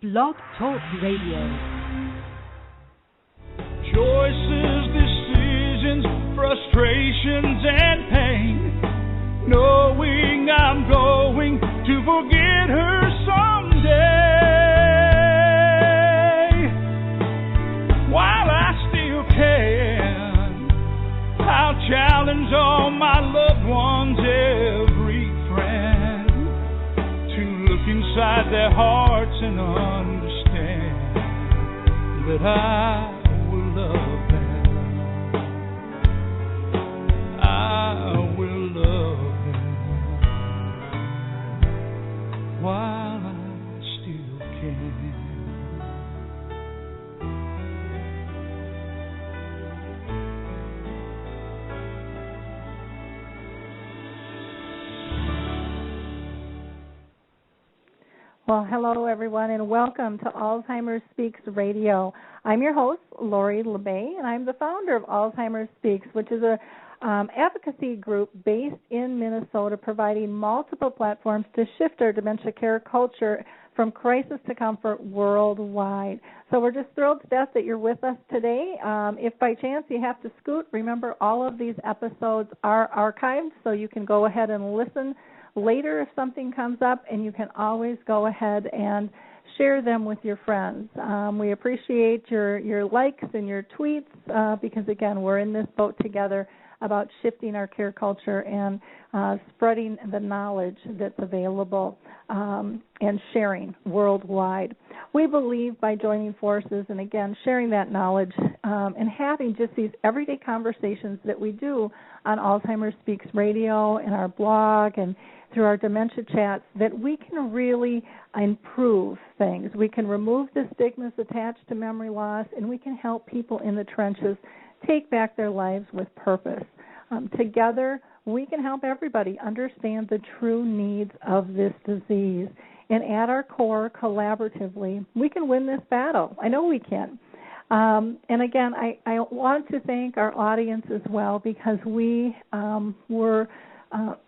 Blog Talk Radio. Choices, decisions, frustrations, and pain. Knowing I'm going to forget her someday. While I still can, I'll challenge all my loved ones, every friend, to look inside their hearts and understand that I will love them. I will love them while I still can. Well, hello, everyone, and welcome to Alzheimer Speaks Radio. I'm your host, Lori LeBay, and I'm the founder of Alzheimer Speaks, which is a advocacy group based in Minnesota, providing multiple platforms to shift our dementia care culture from crisis to comfort worldwide. So we're just thrilled to death that you're with us today. If by chance you have to scoot, remember all of these episodes are archived, so you can go ahead and listen later if something comes up, and you can always go ahead and share them with your friends. We appreciate your likes and your tweets because, again, we're in this boat together about shifting our care culture and spreading the knowledge that's available and sharing worldwide. We believe by joining forces and, again, sharing that knowledge and having just these everyday conversations that we do on Alzheimer Speaks Radio and our blog and through our dementia chats, that we can really improve things. We can remove the stigmas attached to memory loss, and we can help people in the trenches take back their lives with purpose. Together, we can help everybody understand the true needs of this disease. And at our core, collaboratively, we can win this battle. I know we can. And again, I want to thank our audience as well, because we were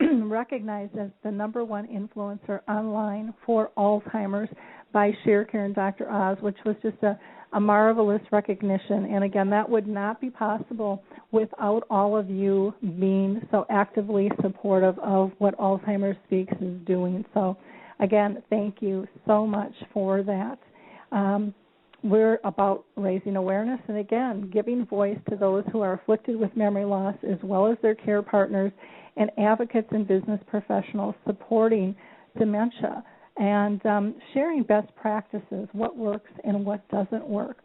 recognized as the #1 influencer online for Alzheimer's by ShareCare and Dr. Oz, which was just a marvelous recognition. And again, that would not be possible without all of you being so actively supportive of what Alzheimer Speaks is doing. So again, thank you so much for that. We're about raising awareness and, again, giving voice to those who are afflicted with memory loss, as well as their care partners and advocates and business professionals supporting dementia and sharing best practices, what works and what doesn't work.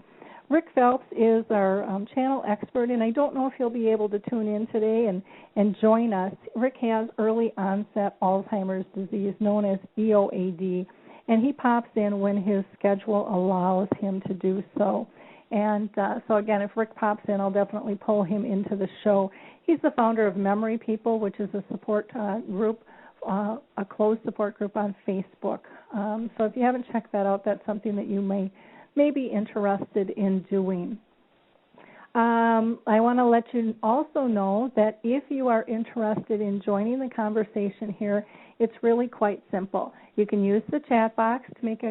Rick Phelps is our channel expert, and I don't know if he'll be able to tune in today and join us. Rick has early onset Alzheimer's disease, known as EOAD, and he pops in when his schedule allows him to do so. And so, again, if Rick pops in, I'll definitely pull him into the show. He's the founder of Memory People, which is a support group, a closed support group on Facebook. So if you haven't checked that out, that's something that you may be interested in doing. I want to let you also know that if you are interested in joining the conversation here, it's really quite simple. You can use the chat box to make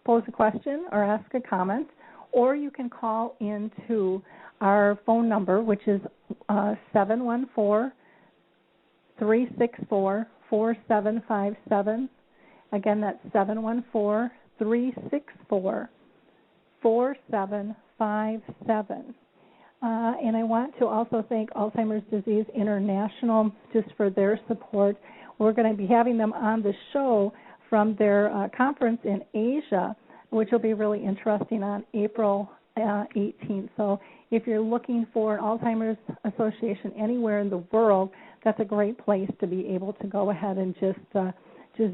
pose a question or ask a comment, or you can call into our phone number, which is 714-364-4757. Again, that's 714-364-4757. And I want to also thank Alzheimer's Disease International just for their support. We're going to be having them on the show from their conference in Asia, which will be really interesting on April 18th. So if you're looking for an Alzheimer's Association anywhere in the world, that's a great place to be able to go ahead and just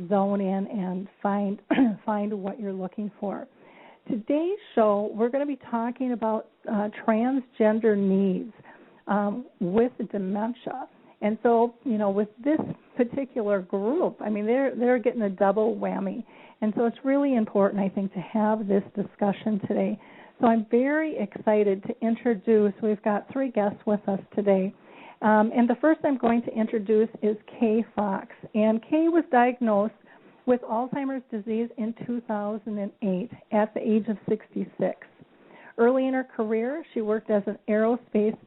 zone in and find what you're looking for. Today's show, we're going to be talking about transgender needs with dementia. And so, with this particular group, I mean, they're getting a double whammy. And so it's really important, I think, to have this discussion today. So I'm very excited to introduce, we've got 3 guests with us today. And the first I'm going to introduce is Kaye Fox. And Kaye was diagnosed with Alzheimer's disease in 2008 at the age of 66. Early in her career, she worked as an aerospace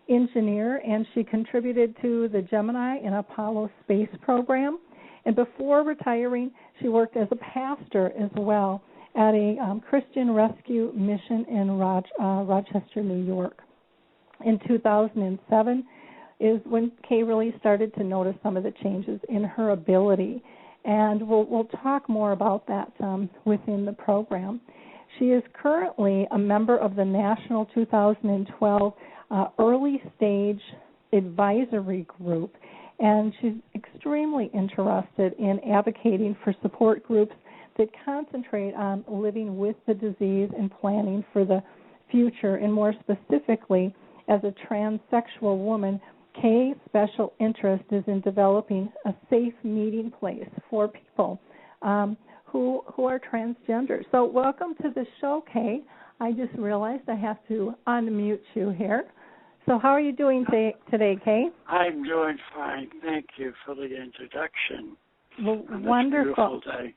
engineer, and she contributed to the Gemini and Apollo space program. And before retiring, she worked as a pastor as well at a Christian rescue mission in Rochester, New York. In 2007 is when Kaye really started to notice some of the changes in her ability, and we'll talk more about that within the program. She is currently a member of the National 2012 Early Stage Advisory Group, and she's extremely interested in advocating for support groups that concentrate on living with the disease and planning for the future. And more specifically, as a transsexual woman, Kaye's special interest is in developing a safe meeting place for people who are transgender. So welcome to the show, Kaye. I just realized I have to unmute you here. So how are you doing today, Kaye? I'm doing fine. Thank you for the introduction. Well, on this wonderful. Beautiful day.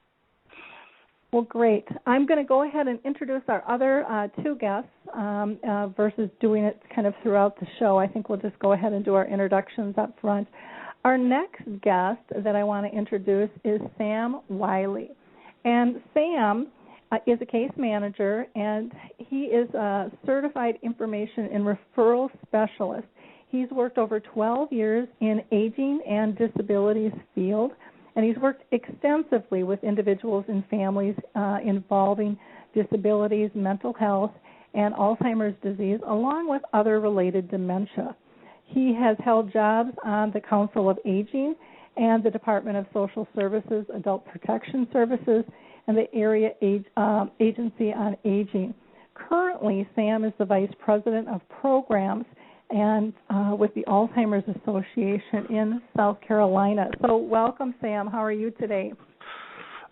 Well, great. I'm going to go ahead and introduce our other two guests versus doing it kind of throughout the show. I think we'll just go ahead and do our introductions up front. Our next guest that I want to introduce is Sam Wiley. And Sam is a case manager, and he is a certified information and referral specialist. He's worked over 12 years in aging and disabilities field, and he's worked extensively with individuals and families involving disabilities, mental health, and Alzheimer's disease, along with other related dementia. He has held jobs on the Council of Aging and the Department of Social Services, Adult Protection Services, and the Area Agency on Aging. Currently, Sam is the Vice President of Programs and with the Alzheimer's Association in South Carolina. So welcome, Sam. How are you today?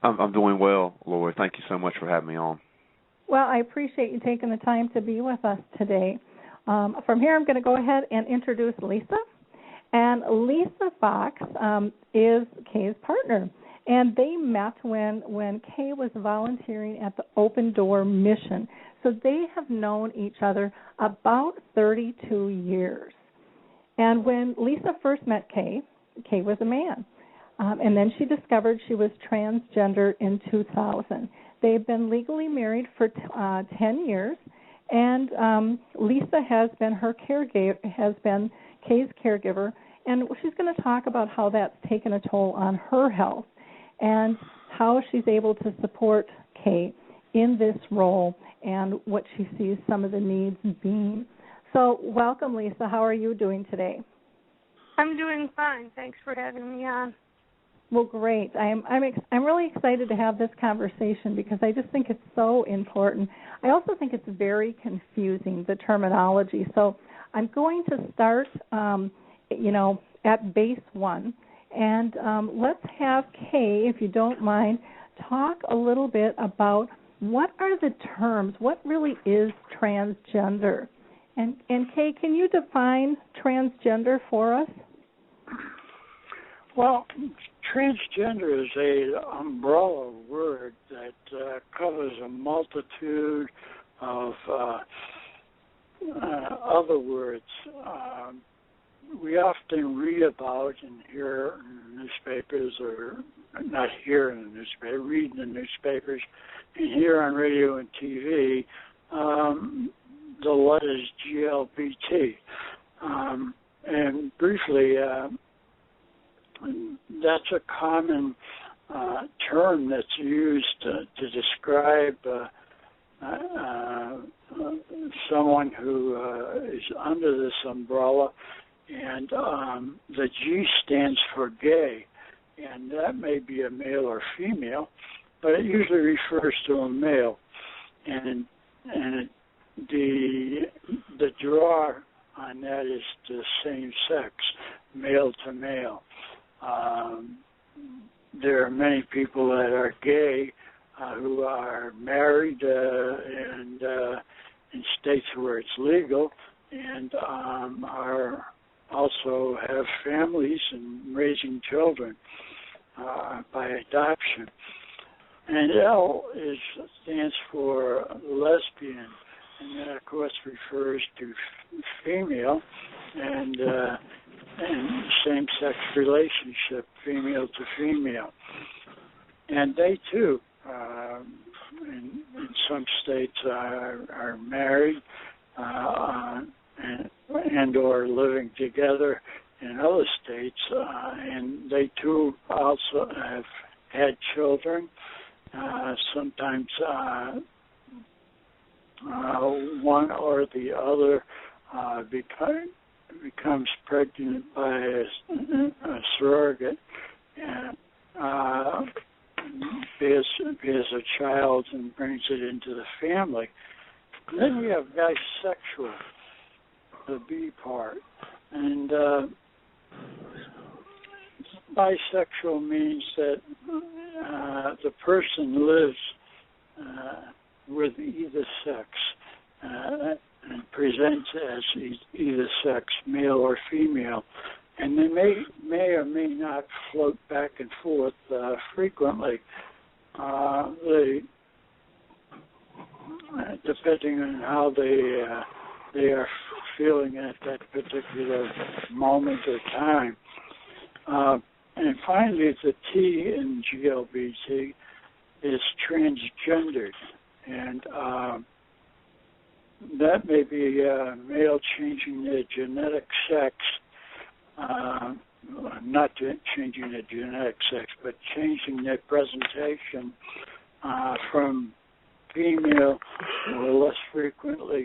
I'm doing well, Lori. Thank you so much for having me on. Well, I appreciate you taking the time to be with us today. From here, I'm going to go ahead and introduce Lisa. And Lisa Fox is Kaye's partner. And they met when Kaye was volunteering at the Open Door Mission. So they have known each other about 32 years. And when Lisa first met Kaye, Kaye was a man. And then she discovered she was transgender in 2000. They've been legally married for 10 years. And Lisa has been Kaye's caregiver. And she's going to talk about how that's taken a toll on her health and how she's able to support Kaye in this role and what she sees some of the needs being. So welcome, Lisa. How are you doing today? I'm doing fine. Thanks for having me on. Well, great. I'm really excited to have this conversation because I just think it's so important. I also think it's very confusing, the terminology. So I'm going to start, at base one. And let's have Kaye, if you don't mind, talk a little bit about what are the terms, what really is transgender? And Kaye, can you define transgender for us? Well, transgender is an umbrella word that covers a multitude of other words. We often read about and hear in the newspapers, or not hear in the newspaper, read in the newspapers, and hear on radio and TV the letters GLBT. And briefly, that's a common term that's used to describe someone who is under this umbrella. And the G stands for gay, and that may be a male or female, but it usually refers to a male. And the draw on that is the same sex, male to male. There are many people that are gay who are married and in states where it's legal, and are also have families and raising children. by adoption. And L stands for lesbian, and that of course refers to female and same-sex relationship, female to female. And they too, in some states, are married and or living together in other states, and they too also have had children. Sometimes one or the other becomes pregnant by a surrogate, bears a child and brings it into the family. And then we have bisexual, the B part. And bisexual means that the person lives with either sex and presents as either sex, male or female. And they may or may not float back and forth frequently. Depending on how they are feeling at that particular moment or time. And finally, the T in GLBT is transgendered, and that may be a male changing their genetic sex, not changing their genetic sex, but changing their presentation from female, or less frequently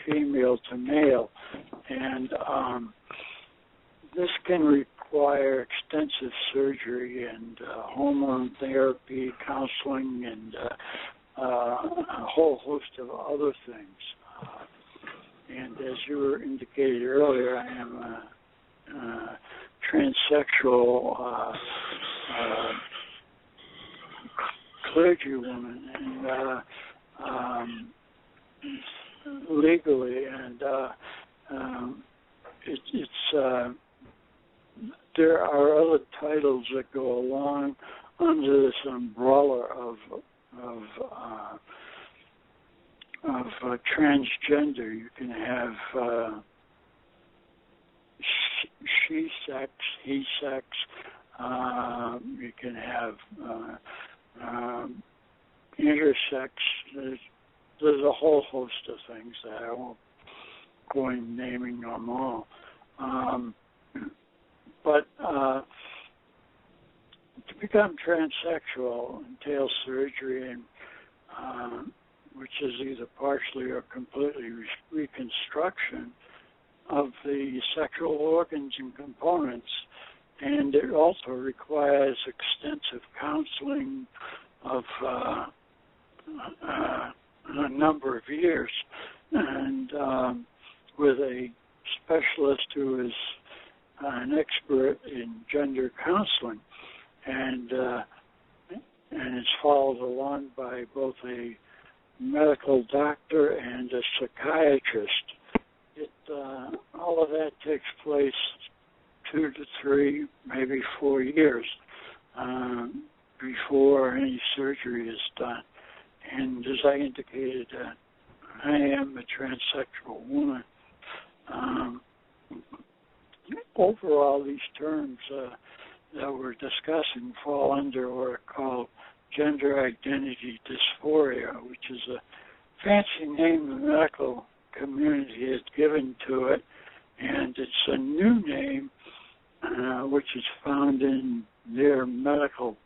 female to male. And this can require extensive surgery and hormone therapy, counseling, and a whole host of other things. And as you were indicated earlier, I am a transsexual clergywoman, and legally, and there are other titles that go along under this umbrella of transgender. You can have she-sex, he-sex. You can have intersex. There's a whole host of things that I won't go in naming them all. But to become transsexual entails surgery, and which is either partially or completely reconstruction of the sexual organs and components, and it also requires extensive counseling of a number of years, and with a specialist who is an expert in gender counseling, and it's followed along by both a medical doctor and a psychiatrist. All of that takes place 2 to 3, maybe 4 years before any surgery is done. And as I indicated, I am a transsexual woman. Overall, these terms that we're discussing fall under what are called gender identity dysphoria, which is a fancy name the medical community has given to it, and it's a new name which is found in their medical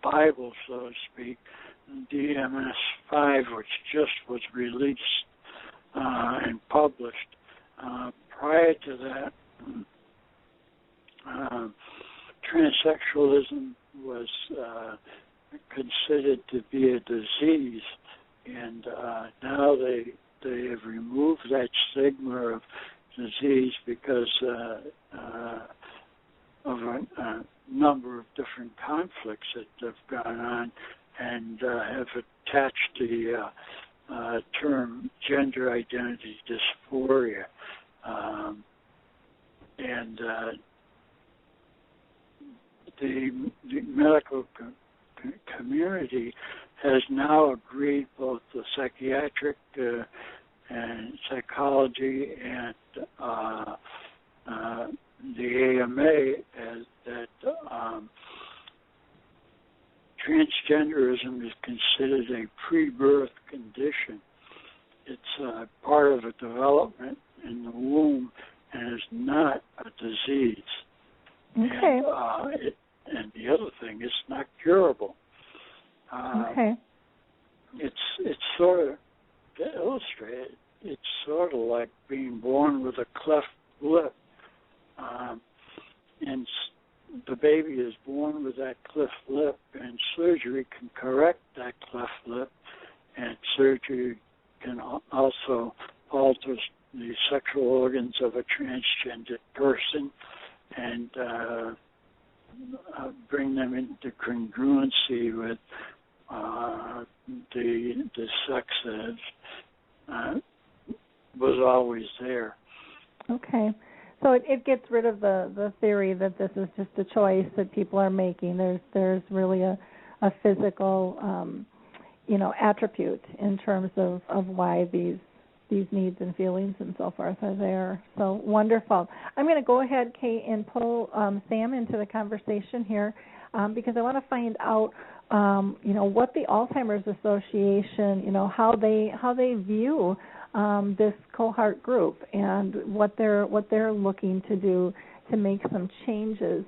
Bible, so to speak, DMS-5, which just was released and published. Prior to that, transsexualism was considered to be a disease, and now they have removed that stigma of disease because of a number of different conflicts that have gone on, and have attached the term gender identity dysphoria. the medical community has now agreed, both the psychiatric and psychology and the AMA, as that transgenderism is considered a pre-birth condition. It's part of a development in the womb and is not a disease. Okay. And the other thing, it's not curable. Okay. It's sort of, to illustrate it, it's sort of like being born with a cleft lip. And the baby is born with that cleft lip, and surgery can correct that cleft lip, and surgery can also alter the sexual organs of a transgender person and bring them into congruency with the sex that was always there. Okay. So it gets rid of the theory that this is just a choice that people are making. There's really a physical attribute in terms of why these needs and feelings and so forth are there. So wonderful. I'm going to go ahead, Kaye, and pull Sam into the conversation here because I want to find out what the Alzheimer's Association, how they view this cohort group and what they're looking to do to make some changes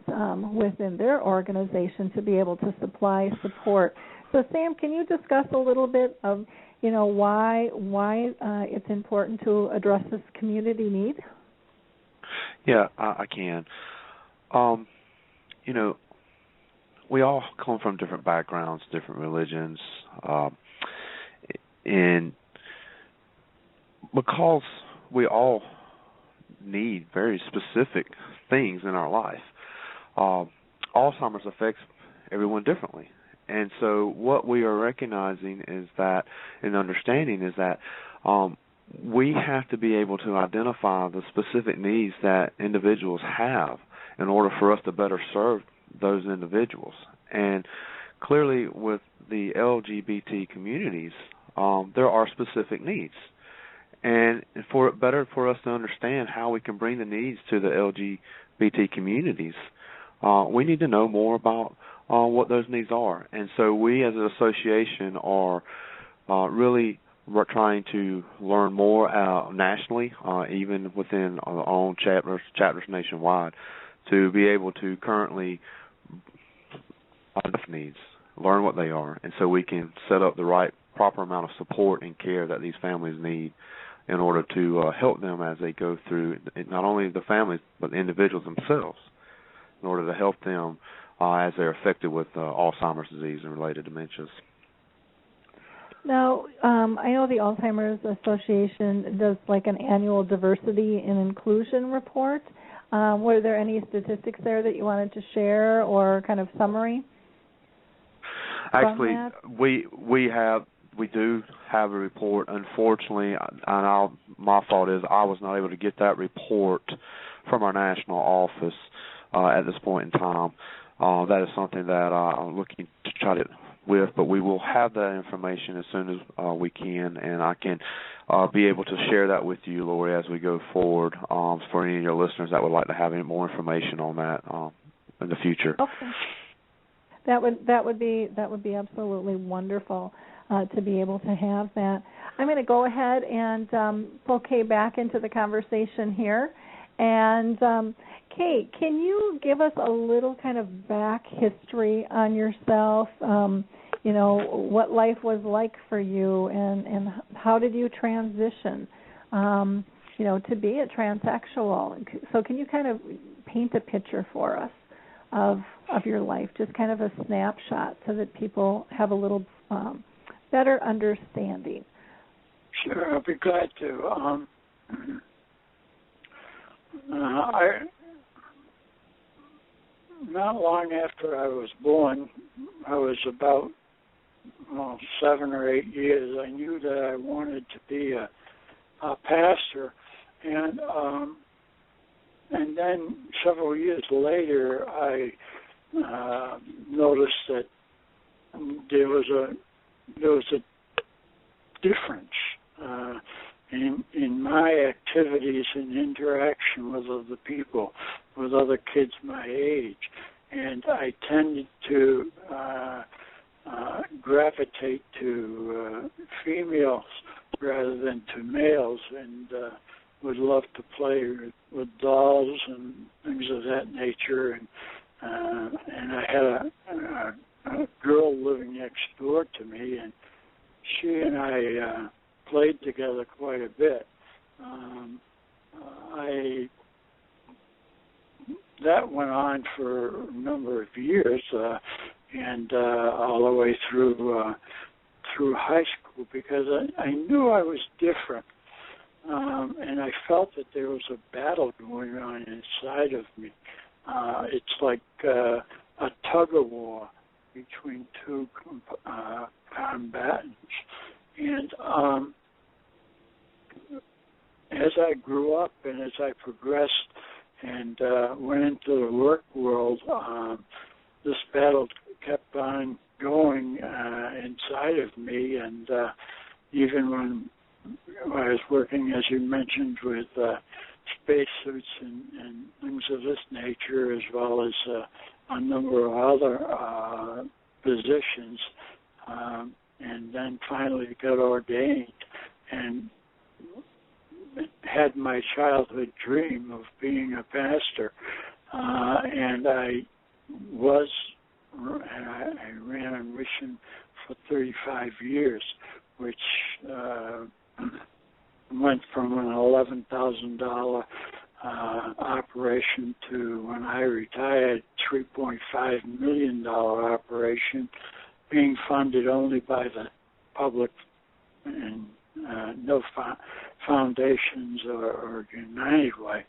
within their organization to be able to supply support. So, Sam, can you discuss a little bit of why it's important to address this community need? Yeah, I can. We all come from different backgrounds, different religions, and because we all need very specific things in our life, Alzheimer's affects everyone differently. And so what we are recognizing is that, and understanding is that we have to be able to identify the specific needs that individuals have in order for us to better serve those individuals. And clearly with the LGBT communities, there are specific needs. And better for us to understand how we can bring the needs to the LGBT communities, we need to know more about what those needs are. And so we as an association are really trying to learn more nationally, even within our own chapters nationwide, to be able to currently needs, learn what they are, and so we can set up the right proper amount of support and care that these families need in order to help them as they go through, not only the families, but the individuals themselves, in order to help them as they're affected with Alzheimer's disease and related dementias. Now, I know the Alzheimer's Association does like an annual diversity and inclusion report. Were there any statistics there that you wanted to share or kind of summary? Actually, we do have a report. Unfortunately, my fault is I was not able to get that report from our national office at this point in time. That is something that I'm looking to try to with, but we will have that information as soon as we can, and I can be able to share that with you, Lori, as we go forward for any of your listeners that would like to have any more information on that in the future. Okay. That would be absolutely wonderful to be able to have that. I'm going to go ahead and pull Kaye back into the conversation here. And Kaye, can you give us a little kind of back history on yourself? What life was like for you, and how did you transition? To be a transsexual. So can you kind of paint a picture for us of your life, just kind of a snapshot, so that people have a little better understanding? Sure, I'll be glad to. Not long after I was born, I was about 7 or 8 years. I knew that I wanted to be a pastor, and then several years later, I noticed that there was a difference in my activities and interaction with other people, with other kids my age, and I tended to gravitate to females rather than to males, and would love to play with dolls and things of that nature. And I had a girl living next door to me, and she and I played together quite a bit. That went on for a number of years, and all the way through high school, because I knew I was different, and I felt that there was a battle going on inside of me. It's like a tug-of-war between two combatants. And as I grew up and as I progressed and went into the work world, this battle kept on going inside of me. And even when I was working, as you mentioned, with spacesuits and things of this nature, as well as a number of other positions, and then finally got ordained and had my childhood dream of being a pastor. And I ran a mission for 35 years, which went from an $11,000 operation to, when I retired, $3.5 million operation, being funded only by the public and no foundations or United Way.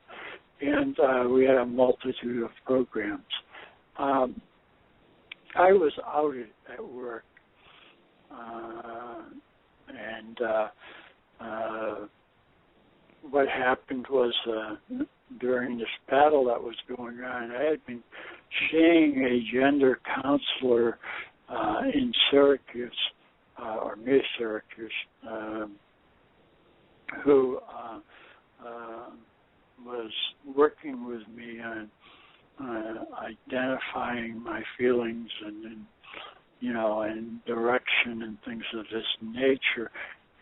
And we had a multitude of programs. I was outed at work, and what happened was during this battle that was going on, I had been seeing a gender counselor in Syracuse, or near Syracuse, who was working with me on identifying my feelings and direction and things of this nature,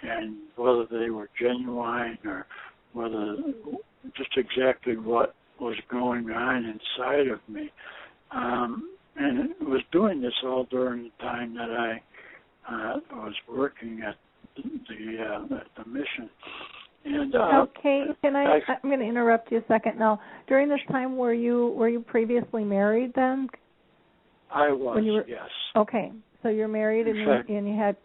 and whether they were genuine or whether just exactly what was going on inside of me. And it was doing this all during the time that I was working at the mission. And okay, I'm going to interrupt you a second. Now, during this time, were you previously married then? I was, yes. Okay, so you're married and you had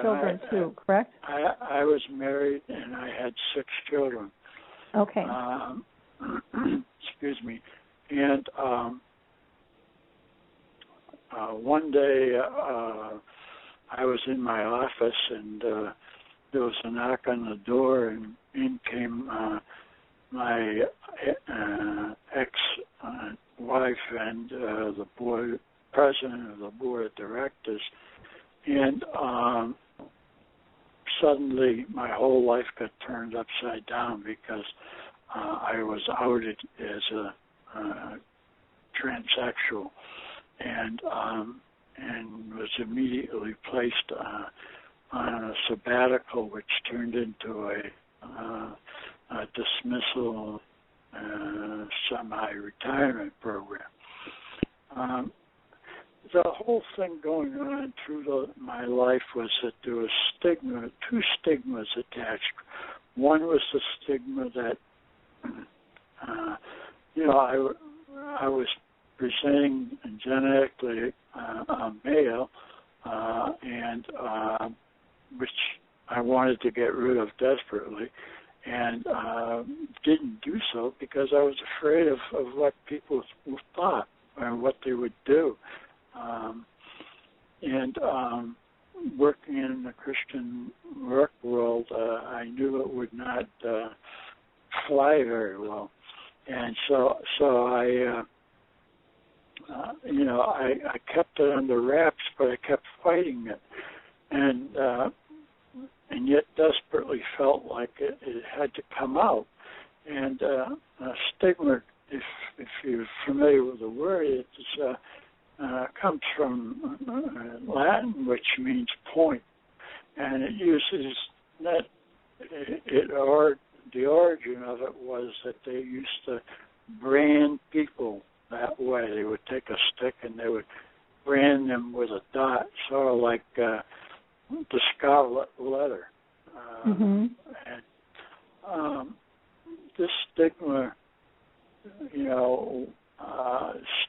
children too, correct? I was married and I had 6 children. Okay. Excuse me. And one day I was in my office and there was a knock on the door, and in came my ex-wife and the president of the board of directors. And suddenly my whole life got turned upside down because I was outed as a transsexual, and was immediately placed on a sabbatical, which turned into a dismissal, semi-retirement program. The whole thing going on through my life was that there was 2 stigmas attached. One was the stigma that, I was presenting genetically a male, and which I wanted to get rid of desperately, and didn't do so because I was afraid of what people thought and what they would do. And working in the Christian work world, I knew it would not fly very well. And so I kept it under wraps, but I kept fighting it, and yet desperately felt like it had to come out. And stigma, if you're familiar with the word, it comes from Latin, which means point, and it uses that. The origin of it was that they used to brand people that way. They would take a stick and they would brand them with a dot, sort of like the scarlet letter. And this stigma,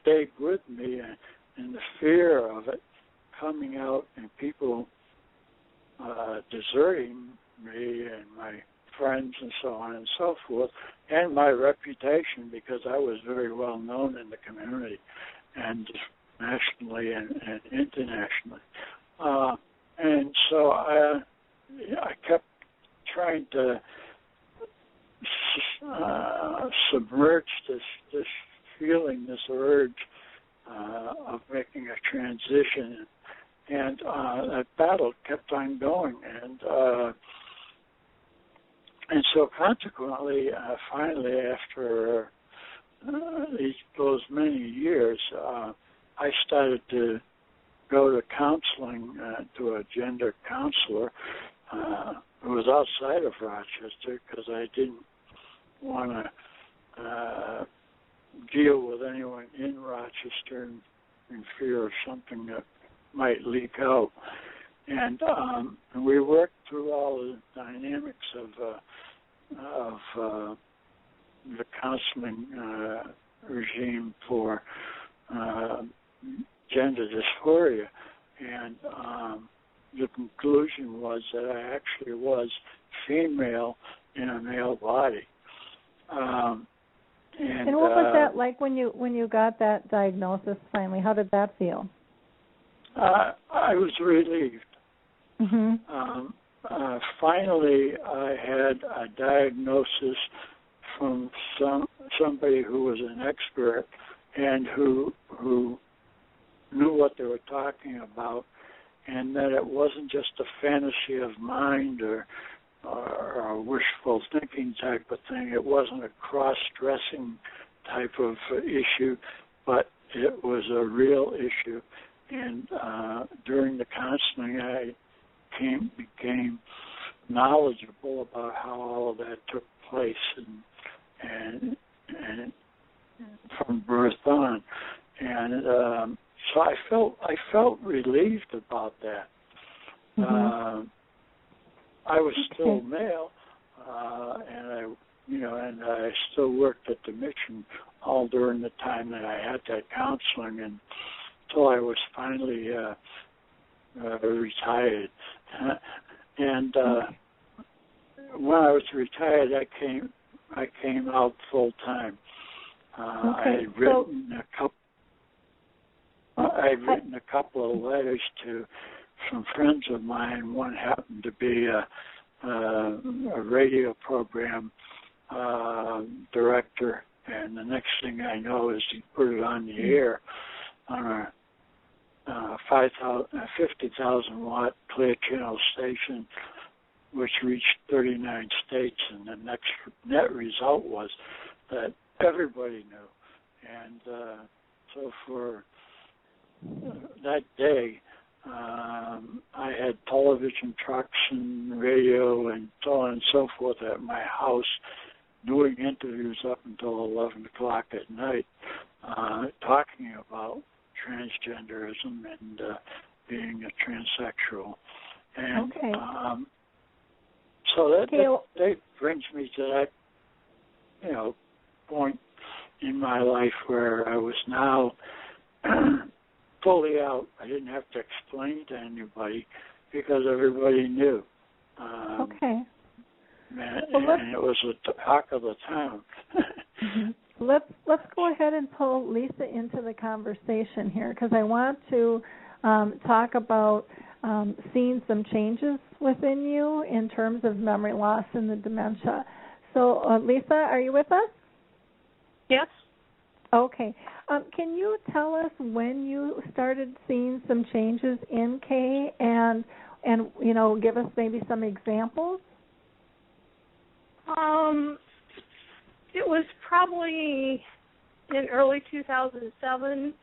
stayed with me, and the fear of it coming out and people deserting me and my friends and so on and so forth, and my reputation, because I was very well known in the community and nationally and internationally. And so I kept trying to submerge this feeling, this urge of making a transition, and that battle kept on going, and so consequently, finally, after those many years, I started to go to counseling to a gender counselor who was outside of Rochester, because I didn't want to deal with anyone in Rochester in fear of something that might leak out. And we worked through all the dynamics of the counseling regime for gender dysphoria, and the conclusion was that I actually was female in a male body. And what was that like when you got that diagnosis finally? How did that feel? I was relieved. Finally, I had a diagnosis from somebody who was an expert and who knew what they were talking about, and that it wasn't just a fantasy of mind or a wishful thinking type of thing. It wasn't a cross-dressing type of issue, but it was a real issue. And during the counseling, I became knowledgeable about how all of that took place, and from birth on, and so I felt relieved about that. I was still male, and I still worked at the mission all during the time that I had that counseling, and until I was finally retired. And when I was retired, I came out full time. I had written a couple of letters to some friends of mine. One happened to be a radio program director, and the next thing I know is he put it on the air on a 50,000 watt clear channel station, which reached 39 states, and the next net result was that everybody knew. And so for that day, I had television trucks and radio and so on and so forth at my house, doing interviews up until 11 o'clock at night, talking about transgenderism and being a transsexual. And so that brings me to that, point in my life where I was now fully out. I didn't have to explain to anybody because everybody knew. And it was the talk of the town. Let's go ahead and pull Lisa into the conversation here, because I want to talk about seeing some changes within you in terms of memory loss and the dementia. So, Lisa, are you with us? Yes. Okay. Can you tell us when you started seeing some changes in Kaye, and give us maybe some examples? It was probably in early 2007.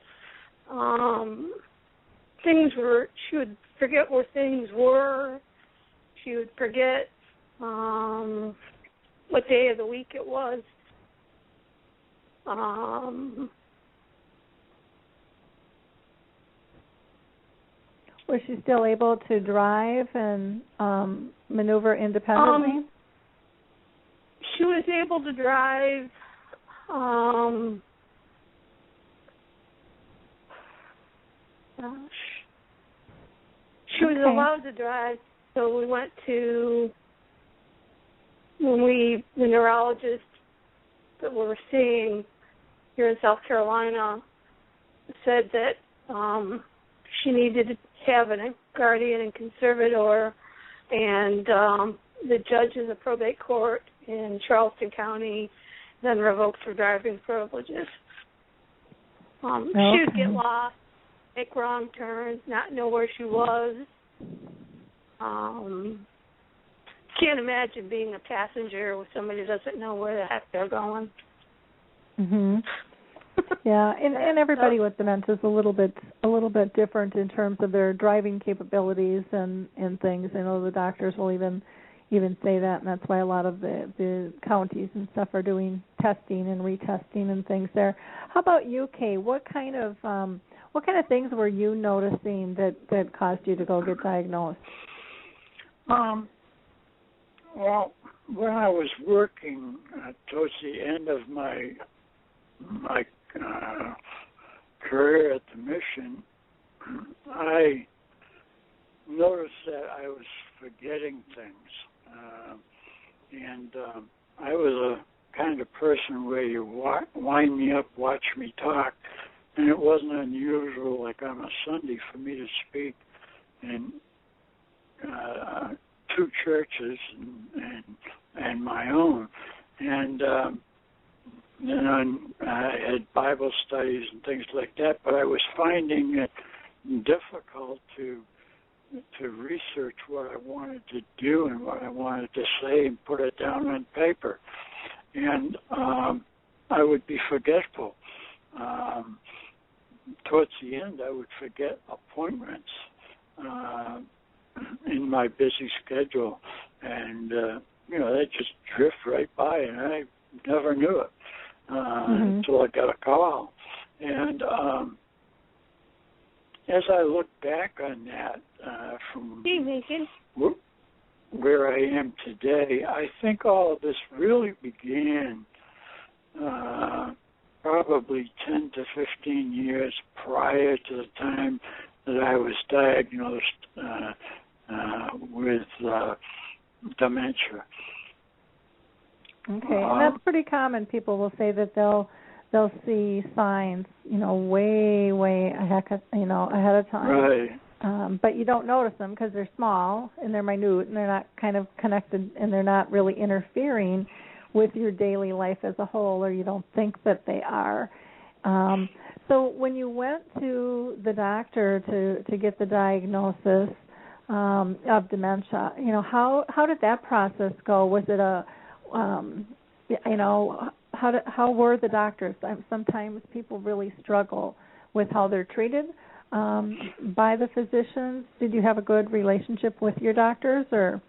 She would forget where things were. She would forget what day of the week it was. Was she still able to drive and maneuver independently? She was able to drive. She was allowed to drive, so we went to the neurologist that we were seeing here in South Carolina said that she needed to have a guardian and conservator, and the judge in the probate court in Charleston County then revoked her driving privileges. She would get lost, make wrong turns, not know where she was. Can't imagine being a passenger with somebody who doesn't know where the heck they're going. Mhm. Yeah, and everybody with dementia is a little bit different in terms of their driving capabilities and things. I know the doctors will even say that, and that's why a lot of the counties and stuff are doing testing and retesting and things there. How about you, Kaye? What kind of things were you noticing that caused you to go get diagnosed? Well, when I was working towards the end of my career at the mission, I noticed that I was forgetting things, and I was a kind of person where you wind me up, watch me talk, and it wasn't unusual, like on a Sunday, for me to speak in 2 churches and my own, and I had Bible studies and things like that, but I was finding it difficult to research what I wanted to do and what I wanted to say and put it down on paper. And I would be forgetful. Towards the end, I would forget appointments in my busy schedule, and they just drift right by, and I never knew it until I got a call. And as I look back on that from where I am today, I think all of this really began probably 10 to 15 years prior to the time that I was diagnosed with dementia. Okay, and that's pretty common. People will say that they'll see signs, way ahead of time. Right. But you don't notice them because they're small and they're minute and they're not kind of connected and they're not really interfering with your daily life as a whole, or you don't think that they are. So when you went to the doctor to get the diagnosis of dementia, how did that process go? Was it how were the doctors? Sometimes people really struggle with how they're treated by the physicians. Did you have a good relationship with your doctors, or?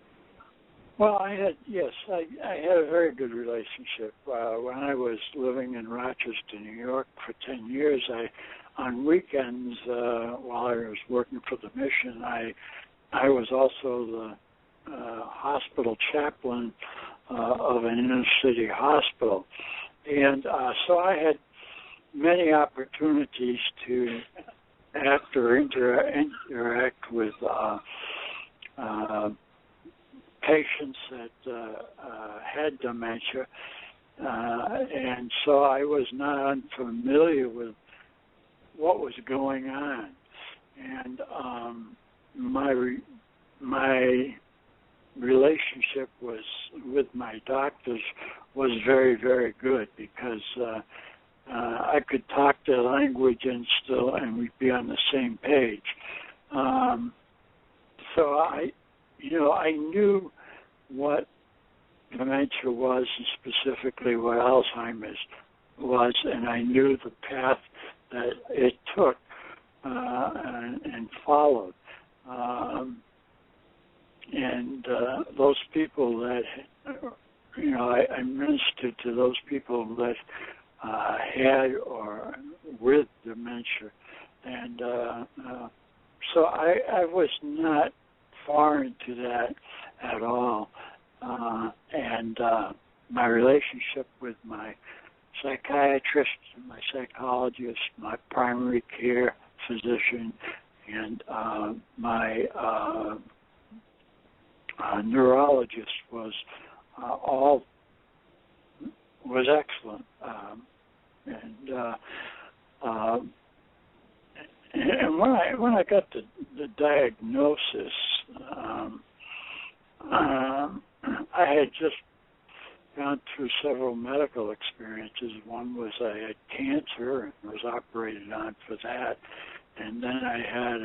Well, I had a very good relationship. When I was living in Rochester, New York for 10 years, on weekends, while I was working for the mission, I was also the hospital chaplain of an inner city hospital. And so I had many opportunities to act or interact with patients that had dementia, and so I was not unfamiliar with what was going on. And my relationship with my doctors was very, very good, because I could talk their language and we'd be on the same page. So I knew what dementia was and specifically what Alzheimer's was, and I knew the path that it took and followed. And those people that, I ministered to those people that had or with dementia. And so I was not foreign to that at all. And my relationship with my psychiatrist, my psychologist, my primary care physician, and my neurologist was excellent. And when I got the diagnosis, I had just gone through several medical experiences. One was I had cancer and was operated on for that, and then I had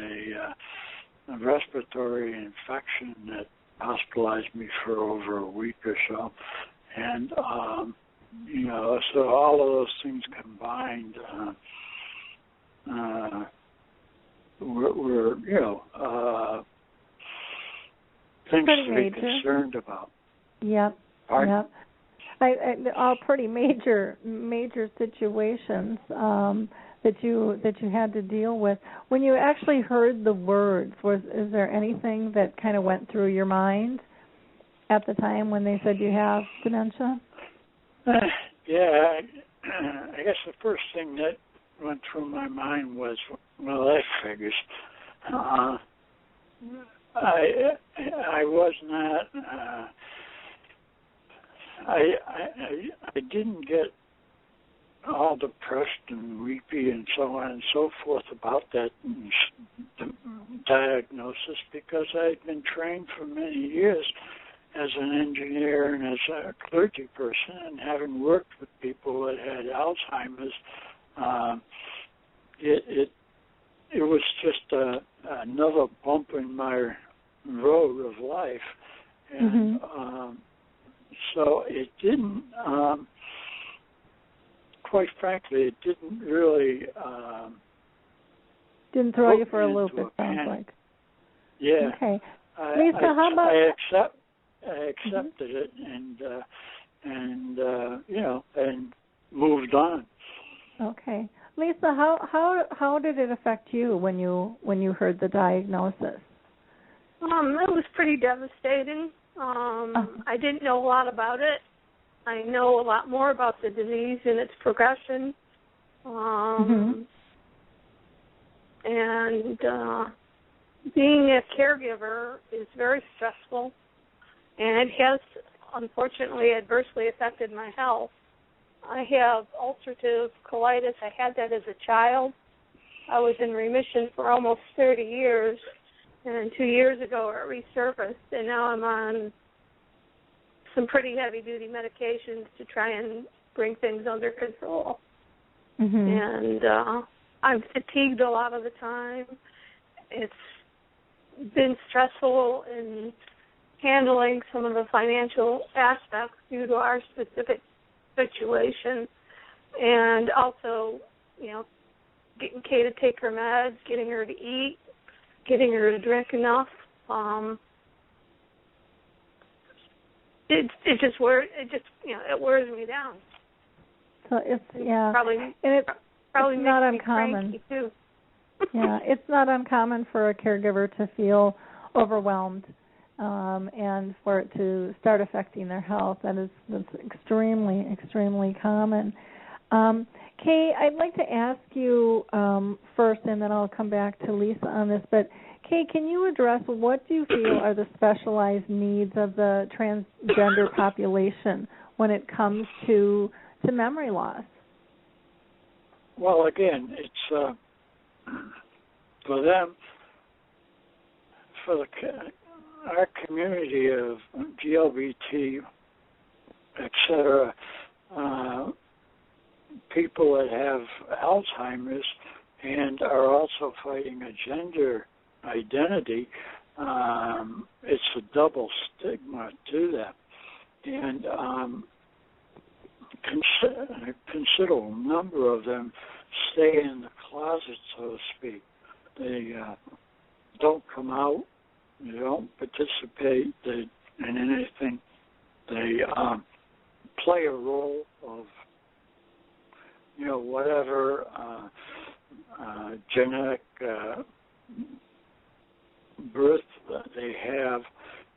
a respiratory infection that hospitalized me for over a week or so, and so all of those things combined were things pretty to be major. concerned about. Yep. Pardon? Yep. All pretty major situations that you had to deal with. When you actually heard the words, is there anything that kind of went through your mind at the time when they said you have dementia? Yeah, I guess the first thing that went through my mind was, well, that figures. I was not. I didn't get all depressed and weepy and so on and so forth about that diagnosis because I had been trained for many years as an engineer and as a clergy person, and having worked with people that had Alzheimer's, it was just another bump in my road of life, and so it didn't. Quite frankly, it didn't really. Didn't throw you for a loop. It sounds like. Yeah. Okay. Lisa, how about? I accepted it and moved on. Okay, Lisa, how did it affect you when you heard the diagnosis? It was pretty devastating. I didn't know a lot about it. I know a lot more about the disease and its progression. And being a caregiver is very stressful, and it has, unfortunately, adversely affected my health. I have ulcerative colitis. I had that as a child. I was in remission for almost 30 years, and 2 years ago it resurfaced, and now I'm on some pretty heavy-duty medications to try and bring things under control. And I'm fatigued a lot of the time. It's been stressful in handling some of the financial aspects due to our specific situation, and also, getting Kaye to take her meds, getting her to eat, getting her to drink enough. It wears me down. So it's probably it's not uncommon too. Yeah, it's not uncommon for a caregiver to feel overwhelmed, and for it to start affecting their health. That's extremely, extremely common. Kaye, I'd like to ask you first, and then I'll come back to Lisa on this. But Kaye, can you address what do you feel are the specialized needs of the transgender population when it comes to memory loss? Well, again, it's for them, for our community of GLBT, etc. people that have Alzheimer's and are also fighting a gender identity, it's a double stigma to them. And a considerable number of them stay in the closet, so to speak. They don't come out. They don't participate in anything. They play a role of, whatever genetic birth that they have,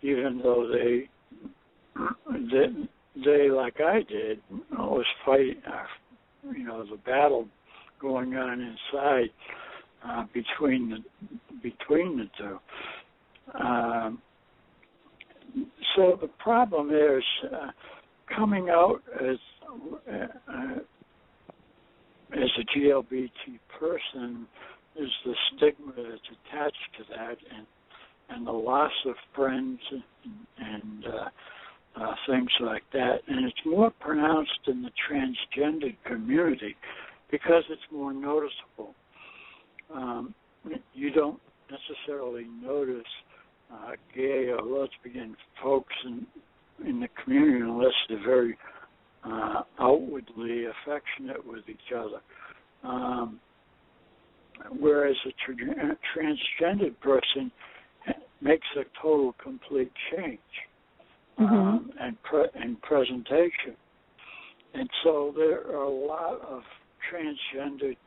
even though they like I did, was fighting, the battle going on inside between the two. So the problem is coming out as a GLBT person is the stigma that's attached to that, and the loss of friends and things like that. And it's more pronounced in the transgender community because it's more noticeable. You don't necessarily notice gay or lesbian folks in the community unless they're very outwardly affectionate with each other. Whereas a transgendered person makes a total, complete change and presentation. And so there are a lot of transgendered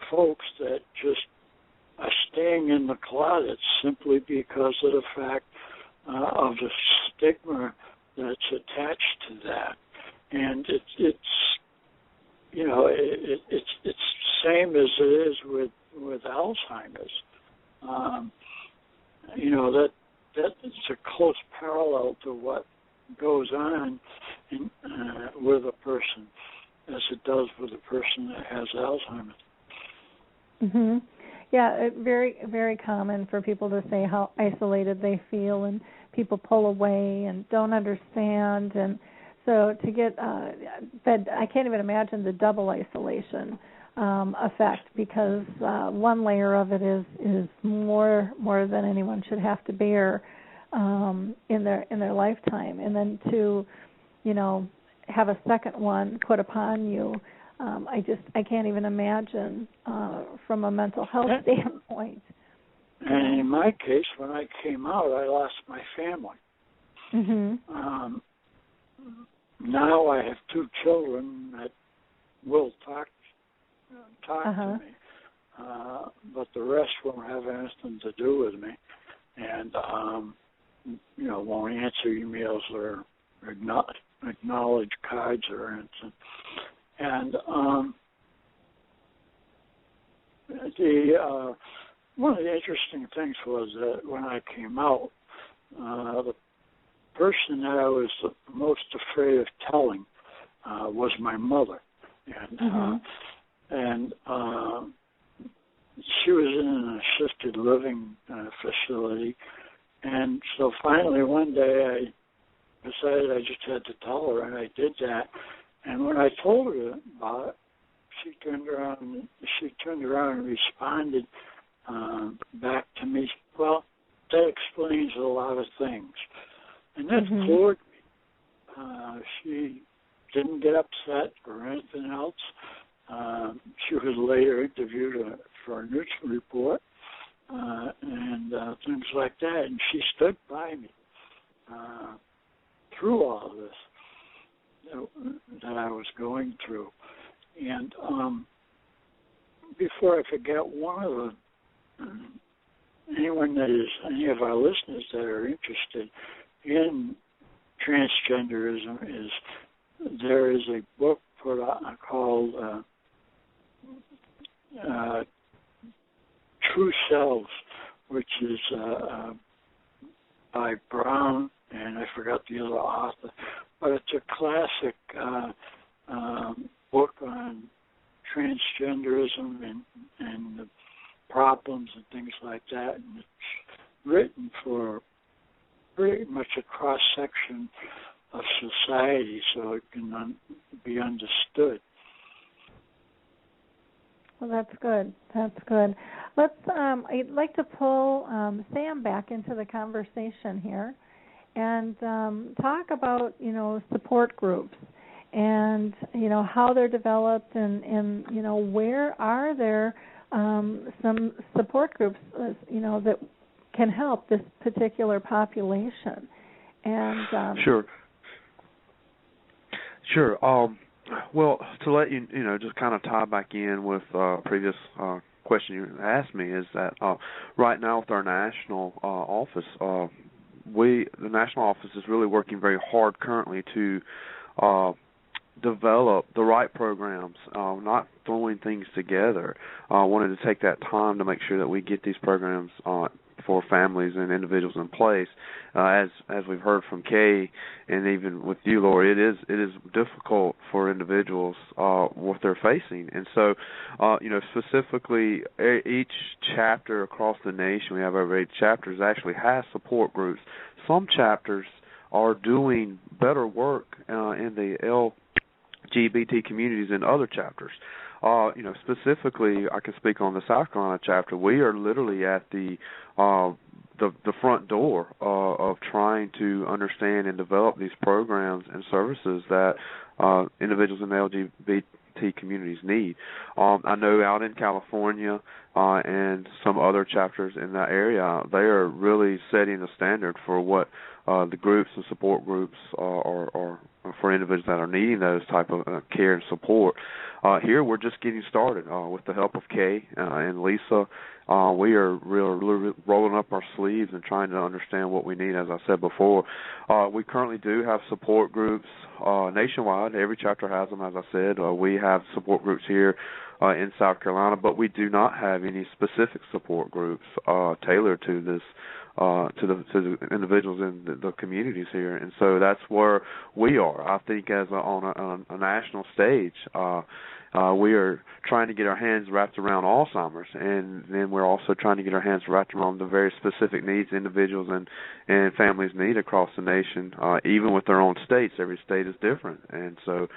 folks that just are staying in the closet simply because of the fact of the stigma that's attached to that. And it's same as it is with Alzheimer's. That it's a close parallel to what goes on with a person as it does with a person that has Alzheimer's. Mm-hmm. Yeah, very, very common for people to say how isolated they feel, and people pull away and don't understand. And so to get that, I can't even imagine the double isolation effect, because one layer of it is more than anyone should have to bear in their lifetime, and then to have a second one put upon you. I can't even imagine from a mental health standpoint. And in my case, when I came out, I lost my family. Mm-hmm. Now I have 2 children that will talk to me, but the rest won't have anything to do with me, and won't answer emails or acknowledge cards or anything. And one of the interesting things was that when I came out, the person that I was the most afraid of telling was my mother, and she was in an assisted living facility, and so finally one day I decided I just had to tell her, and I did that. And when I told her about it, she turned around and responded back to me, well, that explains a lot of things. And that floored me. She didn't get upset or anything else. She was later interviewed for a news report and things like that. And she stood by me through all of this that I was going through. And before I forget, one of any of our listeners that are interested in transgenderism there is a book put out called True Selves, which is by Brown, and I forgot the other author, but it's a classic book on transgenderism and the problems and things like that. And it's written for pretty much a cross-section of society so it can be understood. Well, that's good. That's good. Let's. I'd like to pull Sam back into the conversation here, and talk about support groups, and how they're developed, and where are there some support groups that can help this particular population. And Sure. Well, to let you just kind of tie back in with previous question you asked me, is that right now with our national office, the national office is really working very hard currently to develop the right programs, not throwing things together. Wanted to take that time to make sure that we get these programs for families and individuals in place. As we've heard from Kaye, and even with you, Lori, it is difficult for individuals what they're facing. And so, specifically, each chapter across the nation, we have over 8 chapters, actually has support groups. Some chapters are doing better work in the LGBT communities than other chapters. Specifically, I can speak on the South Carolina chapter. We are literally at the front door of trying to understand and develop these programs and services that individuals in the LGBT communities need. I know out in California and some other chapters in that area, they are really setting the standard for what the groups and support groups are for individuals that are needing those type of care and support. Here we're just getting started with the help of Kaye and Lisa. We are really rolling up our sleeves and trying to understand what we need, as I said before. We currently do have support groups nationwide. Every chapter has them, as I said. We have support groups here in South Carolina, but we do not have any specific support groups tailored to this, to the individuals in the communities here. And so that's where we are. I think on a national stage, we are trying to get our hands wrapped around Alzheimer's, and then we're also trying to get our hands wrapped around the very specific needs individuals and families need across the nation, even with their own states. Every state is different. And so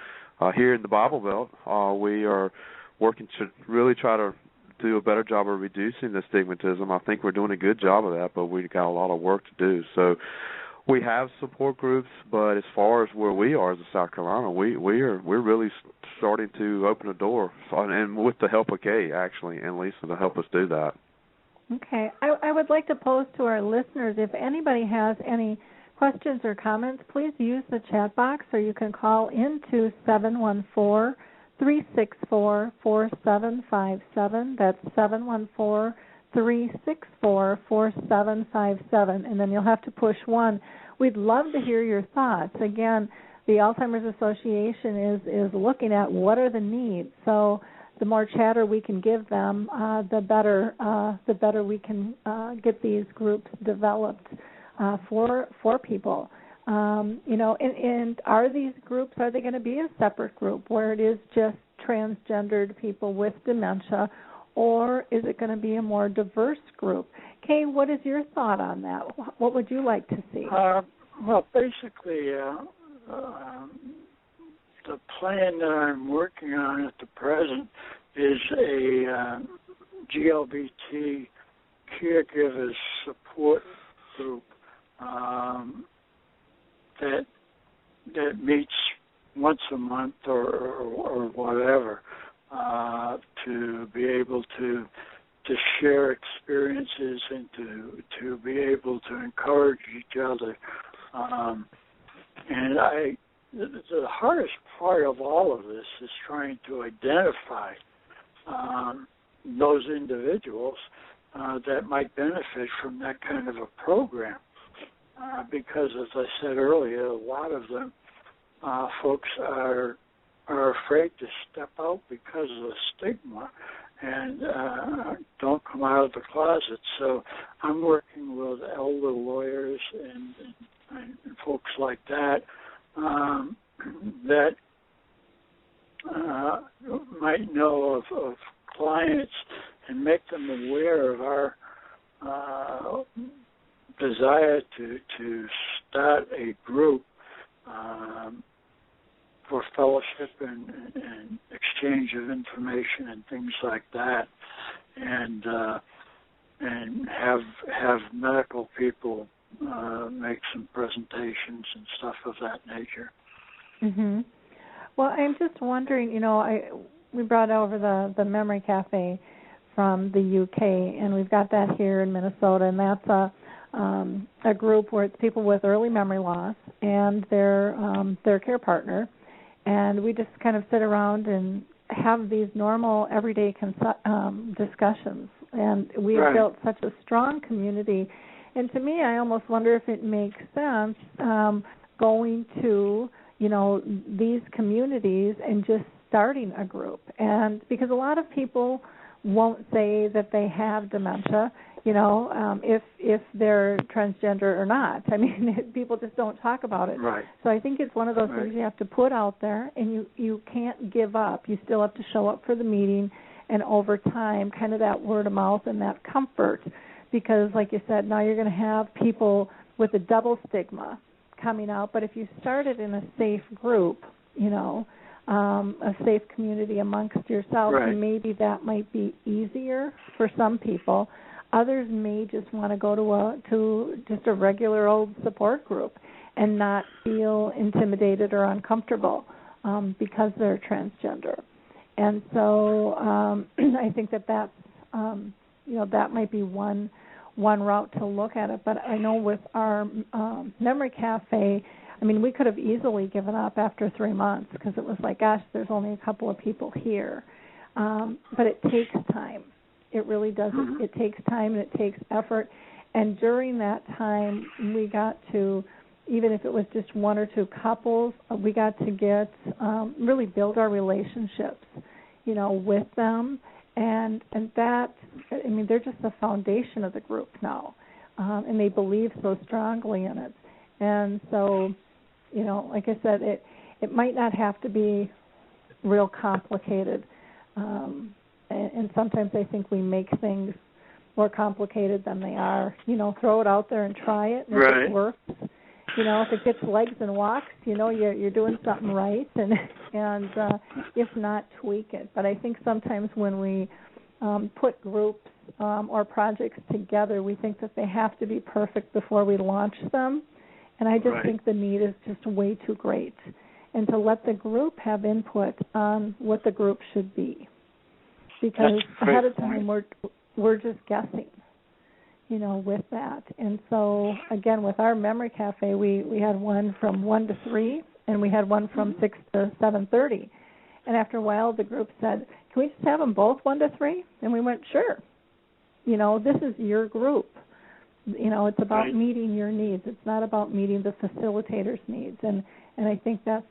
here in the Bible Belt, we are working to really try to do a better job of reducing the stigmatism. I think we're doing a good job of that, but we've got a lot of work to do. So we have support groups, but as far as where we are as a South Carolina, we're really starting to open a door, and with the help of Kaye, actually, and Lisa to help us do that. Okay. I would like to pose to our listeners, if anybody has any questions or comments, please use the chat box, or you can call into 714-364-4757. That's 714-364-4757, and then you'll have to push 1. We'd love to hear your thoughts. Again, the Alzheimer's Association is looking at what are the needs. So the more chatter we can give them, the better we can get these groups developed for people. And are these groups, are they going to be a separate group where it is just transgendered people with dementia, or is it going to be a more diverse group? Kaye, what is your thought on that? What would you like to see? Well, basically, the plan that I'm working on at the present is a GLBT caregivers support group that meets once a month or whatever, to be able to share experiences and to be able to encourage each other. And the hardest part of all of this is trying to identify those individuals that might benefit from that kind of a program. Because, as I said earlier, a lot of them folks are afraid to step out because of the stigma and don't come out of the closet. So I'm working with elder lawyers and folks like that that might know of clients and make them aware of our desire to start a group for fellowship and exchange of information and things like that, and have medical people make some presentations and stuff of that nature. Mhm. Well, I'm just wondering, we brought over the Memory Cafe from the UK, and we've got that here in Minnesota, and that's a group where it's people with early memory loss and their care partner, and we just kind of sit around and have these normal everyday discussions, and we have built such a strong community. And to me, I almost wonder if it makes sense going to these communities and just starting a group, and because a lot of people won't say that they have dementia, if they're transgender or not. I mean, people just don't talk about it. Right. So I think it's one of those things you have to put out there, and you can't give up. You still have to show up for the meeting, and over time, kind of that word of mouth and that comfort, because like you said, now you're going to have people with a double stigma coming out. But if you started in a safe group, a safe community amongst yourselves, and maybe that might be easier for some people. Others may just want to go to just a regular old support group and not feel intimidated or uncomfortable because they're transgender. And so I think that's that might be one route to look at it. But I know with our Memory Cafe, I mean, we could have easily given up after 3 months because it was like, gosh, there's only a couple of people here. But it takes time. It really does. It takes time and it takes effort. And during that time, we got to, even if it was just one or two couples, we got to get really build our relationships, with them. And that, I mean, they're just the foundation of the group now. And they believe so strongly in it. And so, like I said, it might not have to be real complicated. And sometimes I think we make things more complicated than they are. Throw it out there and try it. And if it works, if it gets legs and walks, you're doing something right. And if not, tweak it. But I think sometimes when we put groups or projects together, we think that they have to be perfect before we launch them. And I just think the need is just way too great. And to let the group have input on what the group should be. Because ahead of time we're just guessing, with that. And so, again, with our Memory Cafe, we had one from 1 to 3, and we had one from 6 to 7:30. And after a while, the group said, can we just have them both 1 to 3? And we went, sure. This is your group. It's about meeting your needs. It's not about meeting the facilitator's needs. And I think that's,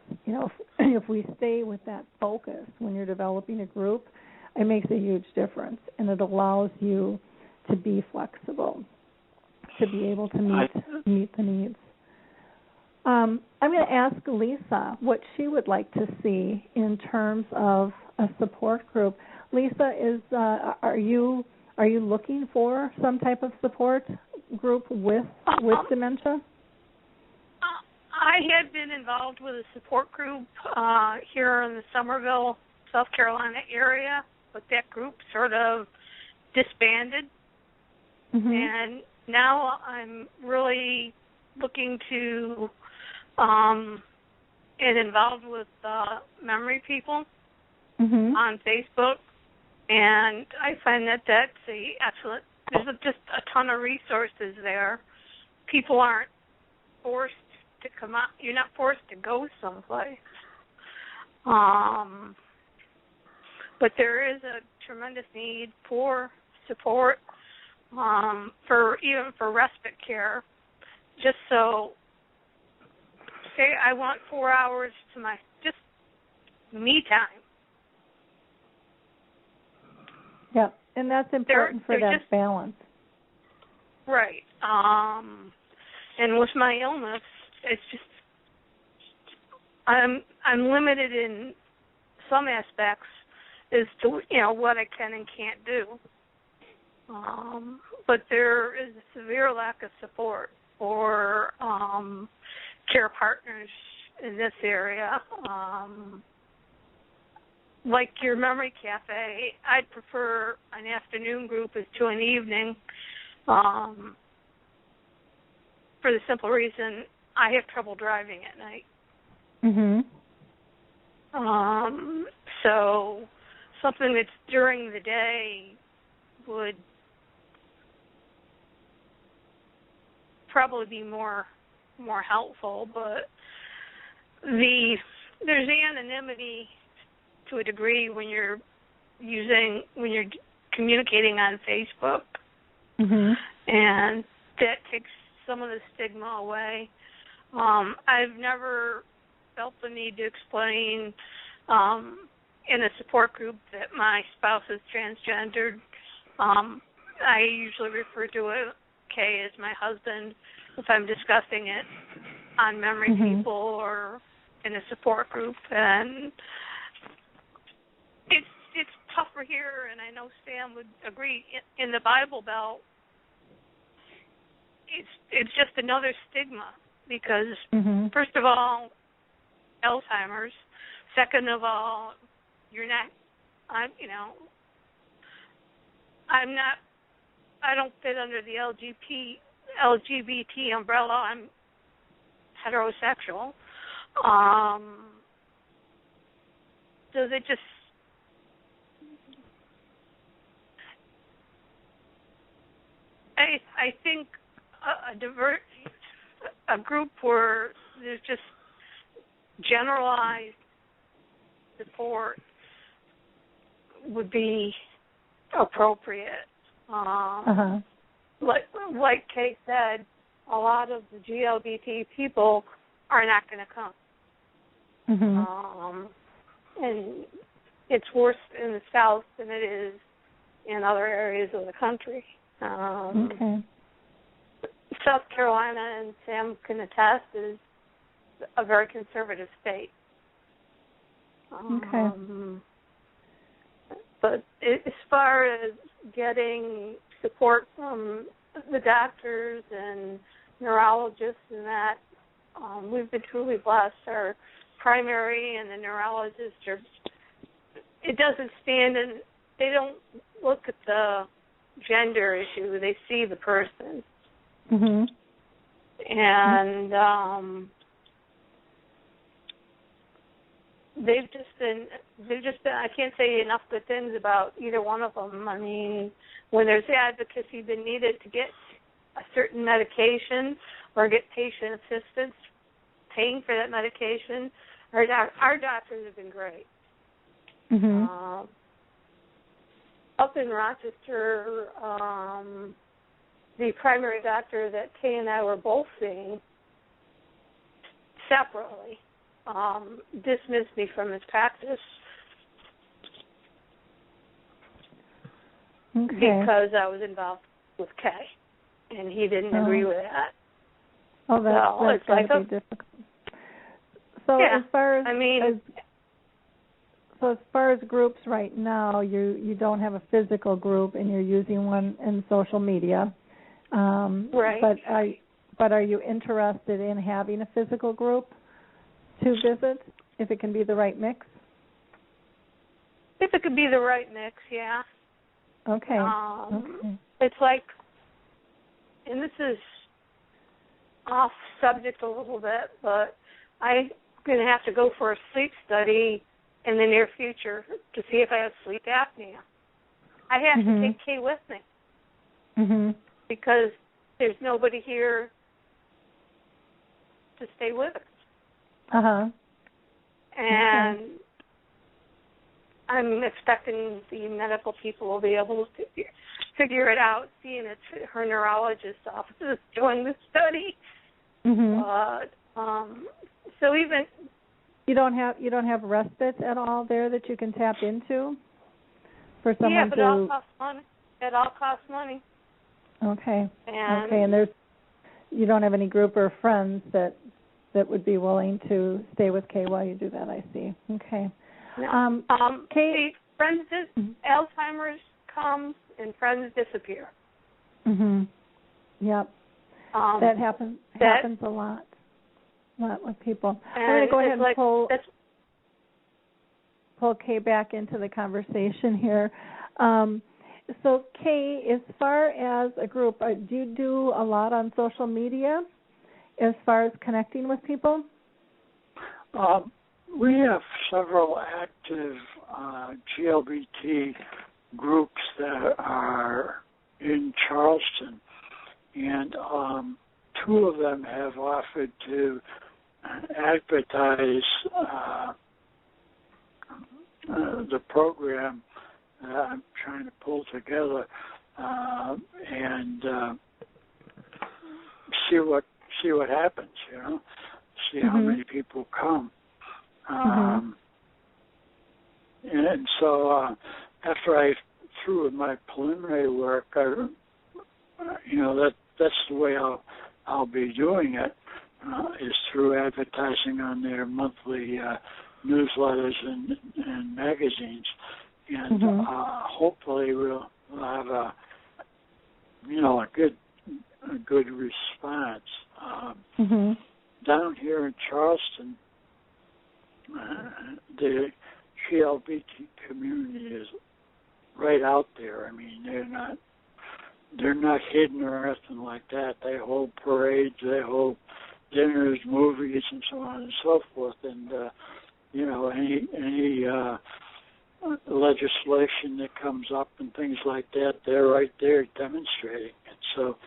if we stay with that focus when you're developing a group, it makes a huge difference, and it allows you to be flexible, to be able to meet the needs. I'm going to ask Lisa what she would like to see in terms of a support group. Lisa, are you looking for some type of support group with dementia? I had been involved with a support group here in the Summerville, South Carolina area, but that group sort of disbanded. And now I'm really looking to get involved with memory people on Facebook, and I find that that's there's just a ton of resources there. People aren't forced to come out. You're not forced to go someplace. But there is a tremendous need for support, for respite care. Just so, say I want 4 hours to just me time. Yeah, and that's important for that balance. Right. And with my illness, it's just I'm limited in some aspects as to what I can and can't do. But there is a severe lack of support for care partners in this area. Like your memory cafe, I'd prefer an afternoon group as to an evening, for the simple reason I have trouble driving at night. So something that's during the day would probably be more helpful, but there's anonymity to a degree when you're communicating on Facebook, and that takes some of the stigma away. I've never felt the need to explain in a support group that my spouse is transgendered. I usually refer to it, Kaye, as my husband if I'm discussing it on memory people or in a support group, and it's tougher here, and I know Sam would agree. In the Bible Belt, it's just another stigma because, first of all, Alzheimer's. Second of all, I don't fit under the LGBT umbrella. I'm heterosexual. So they just, I think a group where there's just generalized support would be appropriate. Like Kaye said, a lot of the GLBT people are not going to come. And it's worse in the South than it is in other areas of the country. South Carolina, and Sam can attest, is a very conservative state. But as far as getting support from the doctors and neurologists and that, we've been truly blessed. Our primary and the neurologists it doesn't stand in, they don't look at the gender issue, they see the person. And they've just been, I can't say enough good things about either one of them. I mean, when there's advocacy been needed to get a certain medication or get patient assistance paying for that medication, our doctors have been great. Up in Rochester, the primary doctor that Kaye and I were both seeing separately dismissed me from his practice because I was involved with Kaye, and he didn't agree with that. That's going to be difficult. So yeah, as far as groups right now, you don't have a physical group, and you're using one in social media. Right. But are you interested in having a physical group to visit, if it can be the right mix? If it could be the right mix, yeah. Okay. It's like, and this is off subject a little bit, but I'm going to have to go for a sleep study in the near future to see if I have sleep apnea. I have to take Kaye with me because there's nobody here to stay with us. And I'm expecting the medical people will be able to figure it out, seeing it's her neurologist's office is doing the study. But so even you don't have respite at all there that you can tap into for someone but it all costs money. It all costs money. Okay. And you don't have any group or friends that would be willing to stay with Kaye while you do that, I see. Okay. No. Kaye, friends, Alzheimer's comes and friends disappear. Yep. That happens a lot. Not with people. And I'm going to go ahead and pull Kaye back into the conversation here. So, Kaye, as far as a group, do you do a lot on social media as far as connecting with people? We have several active GLBT groups that are in Charleston, and two of them have offered to advertise the program that I'm trying to pull together and see what happens. See how many people come. And so after I through with my preliminary work, that's the way I'll be doing it, is through advertising on their monthly newsletters and magazines, and hopefully we'll have a good response. Down here in Charleston, the GLBT community is right out there. I mean, they're not hidden or anything like that. They hold parades, they hold dinners, movies, and so on and so forth. And any legislation that comes up and things like that, they're right there demonstrating it. So,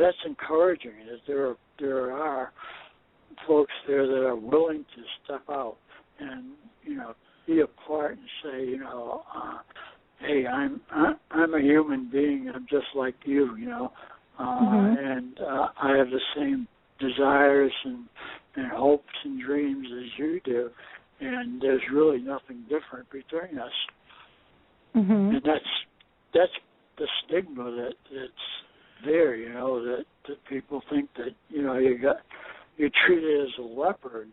that's encouraging. That there are folks there that are willing to step out and be a part and say, hey, I'm a human being. I'm just like you, and I have the same desires and hopes and dreams as you do, and there's really nothing different between us. And that's the stigma that's there, that people think that you're treated as a leper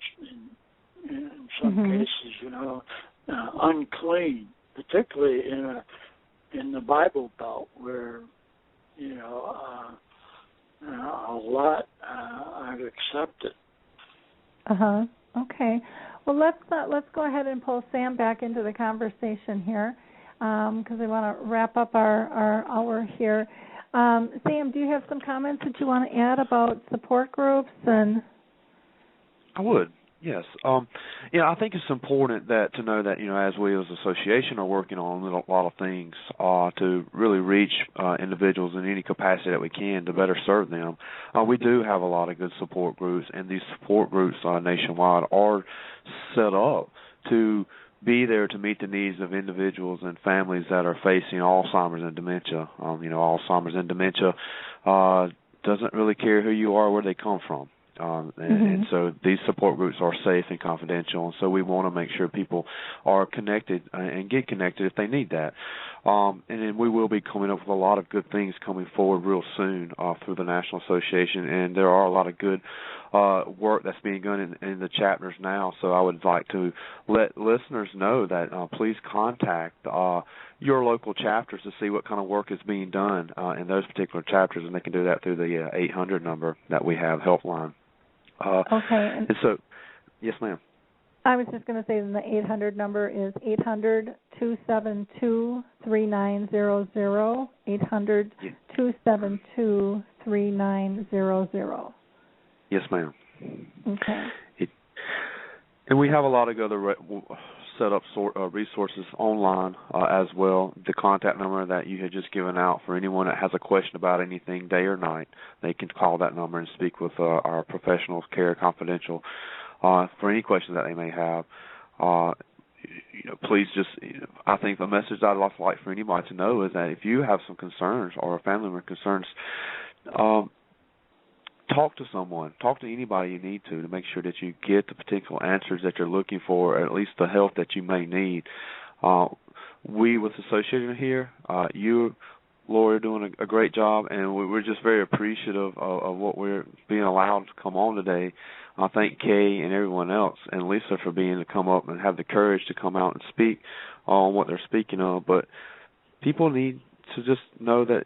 in some cases, unclean, particularly in the Bible Belt where a lot aren't accepted. Okay. Well, let's go ahead and pull Sam back into the conversation here because we want to wrap up our hour here. Sam, do you have some comments that you want to add about support groups? And I would, yes. I think it's important to know that, as we as an association are working on a lot of things to really reach individuals in any capacity that we can to better serve them. We do have a lot of good support groups, and these support groups nationwide are set up to be there to meet the needs of individuals and families that are facing Alzheimer's and dementia. Alzheimer's and dementia doesn't really care who you are or where they come from. And so these support groups are safe and confidential, and so we want to make sure people are connected and get connected if they need that. And then we will be coming up with a lot of good things coming forward real soon through the National Association, and there are a lot of good work that's being done in the chapters now. So I would like to let listeners know that please contact your local chapters to see what kind of work is being done in those particular chapters, and they can do that through the 800 number that we have, helpline. Okay. And so, yes, ma'am. I was just going to say the 800 number is 800-272-3900, 800-272-3900. Yes, ma'am. Okay. And we have a lot of other set up resources online as well. The contact number that you had just given out for anyone that has a question about anything, day or night, they can call that number and speak with our professionals, Care Confidential, for any questions that they may have. Please just, I think the message I'd like for anybody to know is that if you have some concerns or a family member concerns, talk to someone. Talk to anybody you need to make sure that you get the particular answers that you're looking for, or at least the help that you may need. We, with the association here, you, Lori, are doing a great job, and we're just very appreciative of what we're being allowed to come on today. I thank Kaye and everyone else and Lisa for being able to come up and have the courage to come out and speak on what they're speaking of. But people need to just know that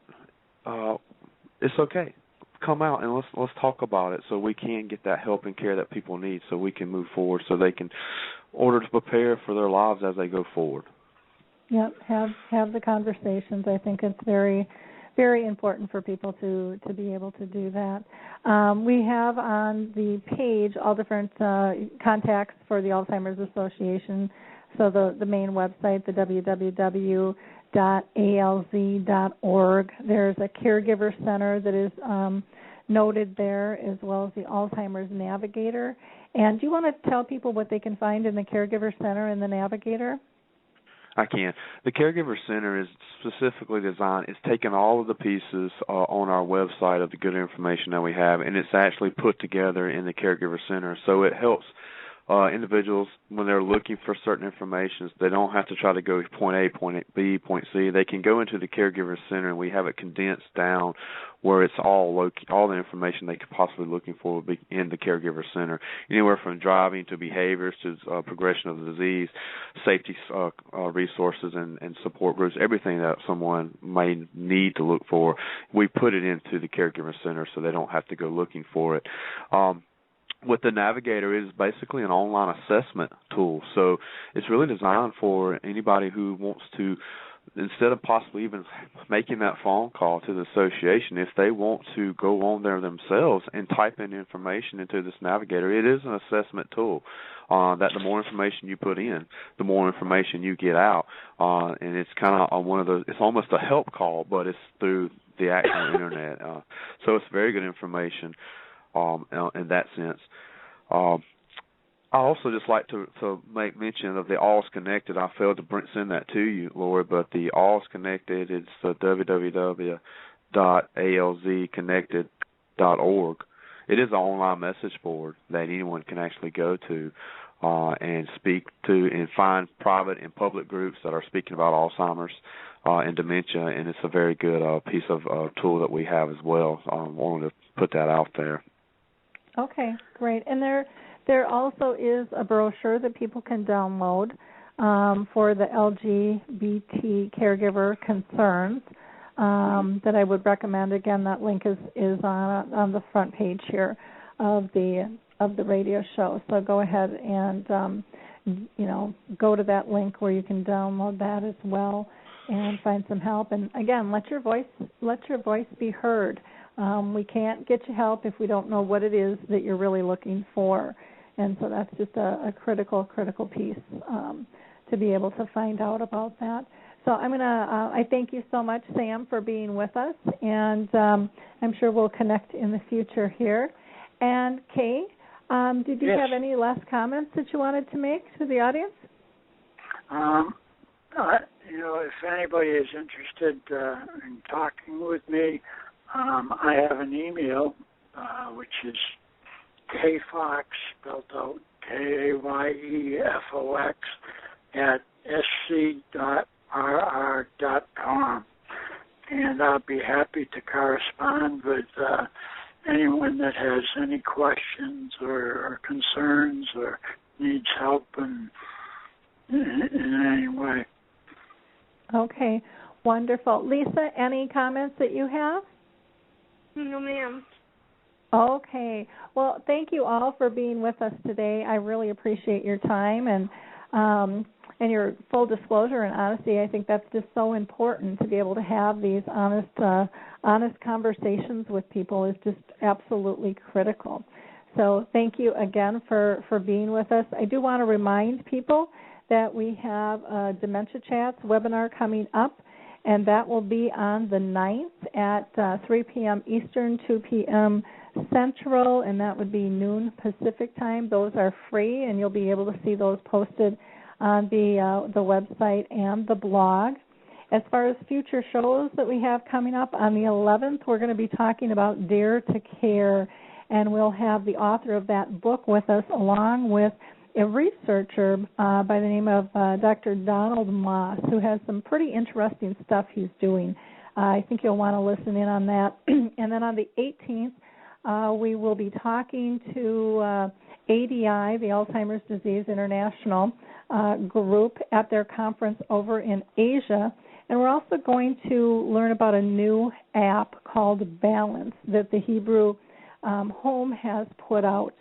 it's okay. come out and let's talk about it so we can get that help and care that people need so we can move forward so they can order to prepare for their lives as they go forward. Yep, have the conversations. I think it's very, very important for people to be able to do that. We have on the page all different contacts for the Alzheimer's Association. So the main website, the www.alz.org. There's a caregiver center that is noted there, as well as the Alzheimer's Navigator. And do you want to tell people what they can find in the caregiver center and the Navigator? I can. The Caregiver Center is specifically designed, it's taken all of the pieces on our website of the good information that we have, and it's actually put together in the Caregiver Center. So it helps individuals when they're looking for certain information. They don't have to try to go point A, point B, point C. They can go into the Caregiver Center, and we have it condensed down where it's all the information they could possibly be looking for will be in the Caregiver Center, anywhere from driving to behaviors to progression of the disease, safety resources and support groups, everything that someone may need to look for. We put it into the Caregiver Center so they don't have to go looking for it. What the Navigator is basically an online assessment tool. So it's really designed for anybody who wants to, instead of possibly even making that phone call to the association, if they want to go on there themselves and type in information into this Navigator, it is an assessment tool that the more information you put in, the more information you get out. And it's kind of on one of those, it's almost a help call, but it's through the actual Internet. So it's very good information. In that sense. I also just like to make mention of the All's Connected. I failed to send that to you, Lori, but the All's Connected is www.alzconnected.org. It is an online message board that anyone can actually go to and speak to and find private and public groups that are speaking about Alzheimer's and dementia, and it's a very good piece of tool that we have as well. I wanted to put that out there. Okay, great. And there also is a brochure that people can download for the LGBT caregiver concerns that I would recommend. Again, that link is on the front page here of the radio show. So go ahead and go to that link where you can download that as well and find some help. And again, let your voice be heard. We can't get you help if we don't know what it is that you're really looking for. And so that's just a critical piece to be able to find out about that. So I thank you so much, Sam, for being with us, and I'm sure we'll connect in the future here. And Kaye, did you Yes. have any last comments that you wanted to make to the audience? If anybody is interested in talking with me, I have an email, which is kayefox, spelled out kayefox, @sc.rr.com. And I'll be happy to correspond with anyone that has any questions or concerns or needs help in any way. Okay, wonderful. Lisa, any comments that you have? No, ma'am. Okay. Well, thank you all for being with us today. I really appreciate your time and your full disclosure and honesty. I think that's just so important to be able to have these honest conversations with people is just absolutely critical. So thank you again for being with us. I do want to remind people that we have a Dementia Chats webinar coming up, and that will be on the 9th at 3 p.m. Eastern, 2 p.m. Central, and that would be noon Pacific time. Those are free, and you'll be able to see those posted on the website and the blog. As far as future shows that we have coming up, on the 11th, we're going to be talking about Dare to Care, and we'll have the author of that book with us, along with a researcher by the name of Dr. Donald Moss, who has some pretty interesting stuff he's doing. I think you'll want to listen in on that. And then on the 18th, we will be talking to ADI, the Alzheimer's Disease International group, at their conference over in Asia. And we're also going to learn about a new app called Balance that the Hebrew Home has put out.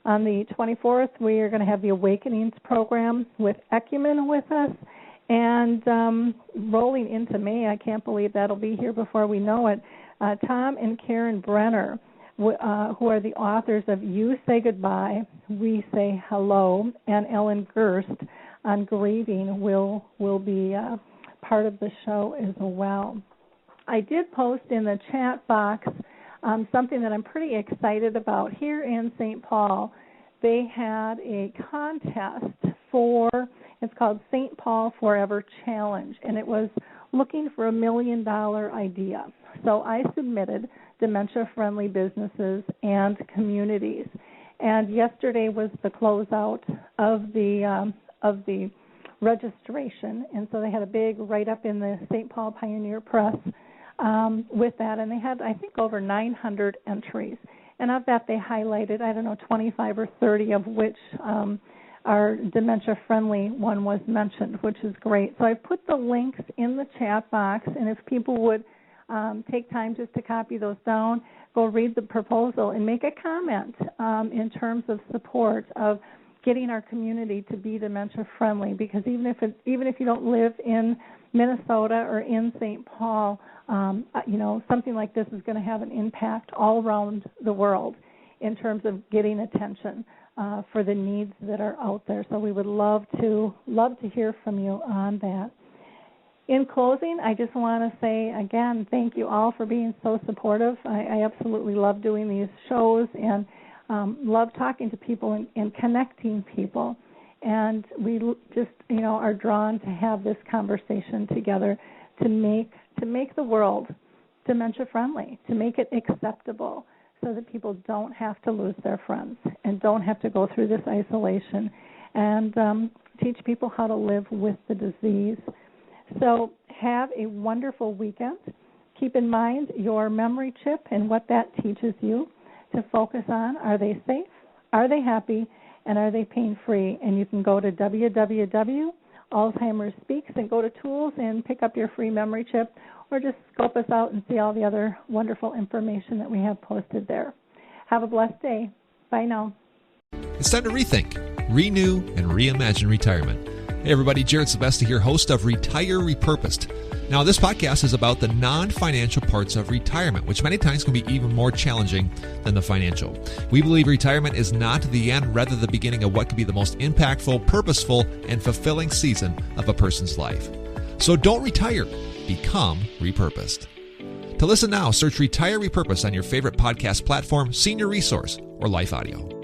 On the 24th, we are going to have the Awakenings program with Ecumen with us. And rolling into May, I can't believe that'll be here before we know it, Tom and Karen Brenner, who are the authors of You Say Goodbye, We Say Hello, and Ellen Gerst on grieving will be part of the show as well. I did post in the chat box something that I'm pretty excited about. Here in St. Paul, they had a contest it's called St. Paul Forever Challenge, and it was looking for $1 million idea. So I submitted dementia-friendly businesses and communities, and yesterday was the closeout of the registration, and so they had a big write-up in the St. Paul Pioneer Press with that, and they had, I think, over 900 entries. And of that, they highlighted, 25 or 30 of which our dementia-friendly one was mentioned, which is great. So I put the links in the chat box, and if people would take time just to copy those down, go read the proposal and make a comment in terms of support of getting our community to be dementia-friendly, because even if you don't live in Minnesota or in St. Paul, something like this is going to have an impact all around the world in terms of getting attention for the needs that are out there. So we would love to hear from you on that. In closing, I just want to say again, thank you all for being so supportive. I absolutely love doing these shows and love talking to people and connecting people. And we just, are drawn to have this conversation together to make the world dementia-friendly, to make it acceptable so that people don't have to lose their friends and don't have to go through this isolation, and teach people how to live with the disease. So have a wonderful weekend. Keep in mind your memory chip and what that teaches you to focus on. Are they safe? Are they happy? And are they pain-free? And you can go to www.Alzheimer Speaks and go to tools and pick up your free memory chip, or just scope us out and see all the other wonderful information that we have posted there. Have a blessed day. Bye now. It's time to rethink, renew, and reimagine retirement. Hey everybody, Jared Sebesta here, host of Retire Repurposed. Now, this podcast is about the non-financial parts of retirement, which many times can be even more challenging than the financial. We believe retirement is not the end, rather the beginning of what could be the most impactful, purposeful, and fulfilling season of a person's life. So don't retire, become repurposed. To listen now, search Retire Repurposed on your favorite podcast platform, Senior Resource, or Life Audio.